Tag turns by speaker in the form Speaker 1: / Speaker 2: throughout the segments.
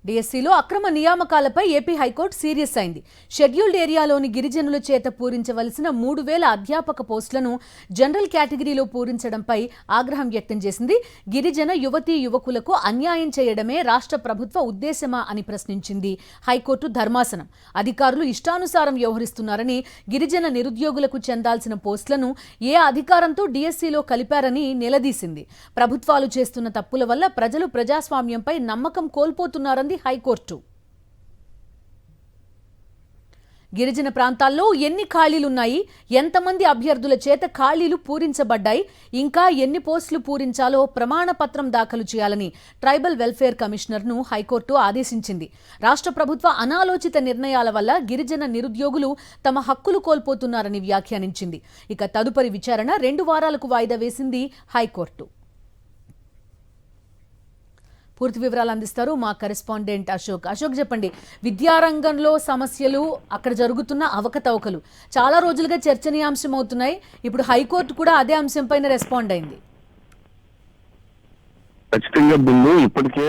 Speaker 1: డిఎస్సీలో అక్రమ నియామకాలపై AP high court serious అయింది. Scheduled ఏరియాలోని గిరిజనుల చేత పూరించవలసిన 3000 అధ్యాపక పోస్టులను జనరల్ కేటగిరీలో పూరించడంపై ఆగ్రహం వ్యక్తం చేసింది. గిరిజన యువతీ యువకులకు అన్యాయం చేయడమే రాష్ట్ర ప్రభుత్వ ఉద్దేశమా అని ప్రశ్నించింది హైకోర్టు ధర్మాసనం. అధికారులు ఇష్టానుసారం వ్యవహరిస్తున్నారని, గిరిజన నిరుద్యోగులకు చెందాల్సిన పోస్టులను ఏ అధికారంతో డిఎస్సీలో కలిపారని నిలదీసింది. ప్రభుత్వాలు చేస్తున్న తప్పుల వల్ల ప్రజలు ప్రజాస్వామ్యంపై నమ్మకం కోల్పోతున్నారని హైకోర్టు. గిరిజన ప్రాంతాల్లో ఎన్ని ఖాళీలున్నాయి, ఎంతమంది అభ్యర్థుల చేత ఖాళీలు పూరించబడ్డాయి, ఇంకా ఎన్ని పోస్టులు పూరించాలో ప్రమాణ పత్రం దాఖలు చేయాలని ట్రైబల్ వెల్ఫేర్ కమిషనర్ను హైకోర్టు ఆదేశించింది. రాష్ట్ర ప్రభుత్వ అనాలోచిత నిర్ణయాల వల్ల గిరిజన నిరుద్యోగులు తమ హక్కులు కోల్పోతున్నారని వ్యాఖ్యానించింది. ఇక తదుపరి విచారణ 2 వారాలకు వాయిదా వేసింది హైకోర్టు. పూర్తి వివరాలు అందిస్తారు మా కరెస్పాండెంట్ అశోక్. చెప్పండి, విద్యారంగంలో సమస్యలు, అక్కడ జరుగుతున్న అవకతవకలు చాలా రోజులుగా చర్చనీయాంశం అవుతున్నాయి. ఇప్పుడు హైకోర్టు కూడా అదే అంశంపైన రెస్పాండ్ అయింది.
Speaker 2: ఖచ్చితంగా బిల్లు ఇప్పటికే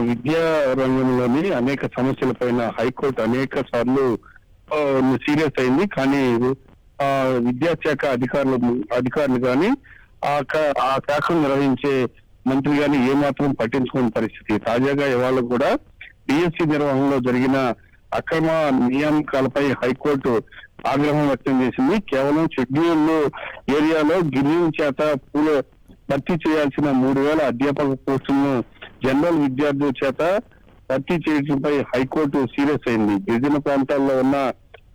Speaker 2: విద్యా రంగంలోని అనేక సమస్యలపైన హైకోర్టు అనేక సార్లు సీరియస్ అయింది. కానీ విద్యాశాఖ అధికారులు కానీ ఆ శాఖను నిర్వహించే మంత్రి గాని ఏమాత్రం పట్టించుకునే పరిస్థితి. తాజాగా ఇవాళ కూడా డిఎస్సీ నిర్వహణలో జరిగిన అక్రమ నియామకాలపై హైకోర్టు ఆగ్రహం వ్యక్తం చేసింది. కేవలం షెడ్యూల్ ఏరియాలో గిరిజనుల చేత భర్తీ చేయాల్సిన 3000 అధ్యాపక పోస్టులను జనరల్ విద్యార్థుల చేత భర్తీ చేయడంపై హైకోర్టు సీరియస్ అయింది. గిరిజన ప్రాంతాల్లో ఉన్న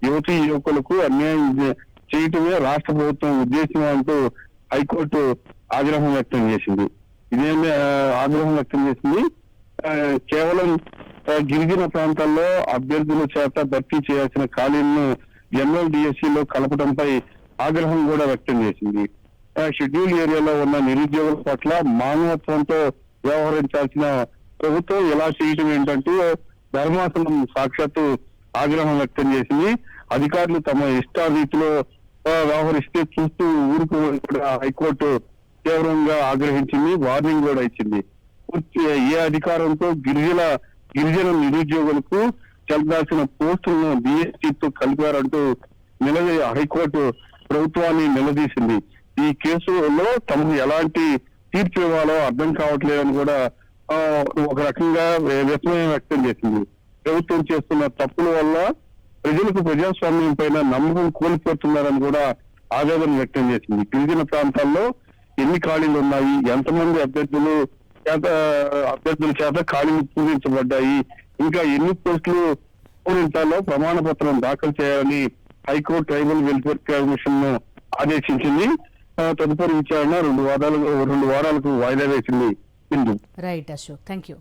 Speaker 2: యువతీ యువకులకు అన్యాయం చేయటమే రాష్ట్ర ప్రభుత్వం ఉద్దేశం అంటూ హైకోర్టు ఆగ్రహం వ్యక్తం చేసింది. ఆగ్రహం వ్యక్తం చేసింది. కేవలం గిరిజన ప్రాంతాల్లో అభ్యర్థుల చేత భర్తీ చేయాల్సిన ఖాళీలను జనరల్ డిఎస్సీలో కలపడంపై ఆగ్రహం కూడా వ్యక్తం చేసింది. షెడ్యూల్ ఏరియాలో ఉన్న నిరుద్యోగుల పట్ల మానవత్వంతో వ్యవహరించాల్సిన ప్రభుత్వం ఎలా చేయటం ఏంటంటూ ధర్మాసనం సాక్షాత్తు ఆగ్రహం వ్యక్తం చేసింది. అధికారులు తమ ఇష్టారీతిలో వ్యవహరిస్తే చూస్తూ ఊరుకు కూడా హైకోర్టు తీవ్రంగా ఆగ్రహించింది, వార్నింగ్ కూడా ఇచ్చింది. ఏ అధికారంతో గిరిజన నిరుద్యోగులకు చెల్లాల్సిన పోస్టులను డిఎస్సీతో కలిపారంటూ హైకోర్టు ప్రభుత్వాన్ని నిలదీసింది. ఈ కేసులో తమకు ఎలాంటి తీర్పు ఇవ్వాలో అర్థం కావట్లేదని కూడా ఒక రకంగా విస్మయం వ్యక్తం చేసింది. ప్రభుత్వం చేస్తున్న తప్పుల వల్ల ప్రజలకు ప్రజాస్వామ్యం పైన నమ్మకం కోల్పోతున్నారని కూడా ఆవేదన వ్యక్తం చేసింది. గిరిజన ప్రాంతాల్లో ఎన్ని ఖాళీలు ఉన్నాయి, ఎంతమంది అభ్యర్థుల చేత ఖాళీలు పూరించబడ్డాయి, ఇంకా ఎన్ని పోస్టులు పూరించాలో ప్రమాణ పత్రం దాఖలు చేయాలని హైకోర్టు ట్రైబల్ వెల్ఫేర్ కమిషన్ ను ఆదేశించింది. తదుపరి విచారణ 2 వారాలకు వాయిదా వేసింది.
Speaker 1: Right Ashok, thank you.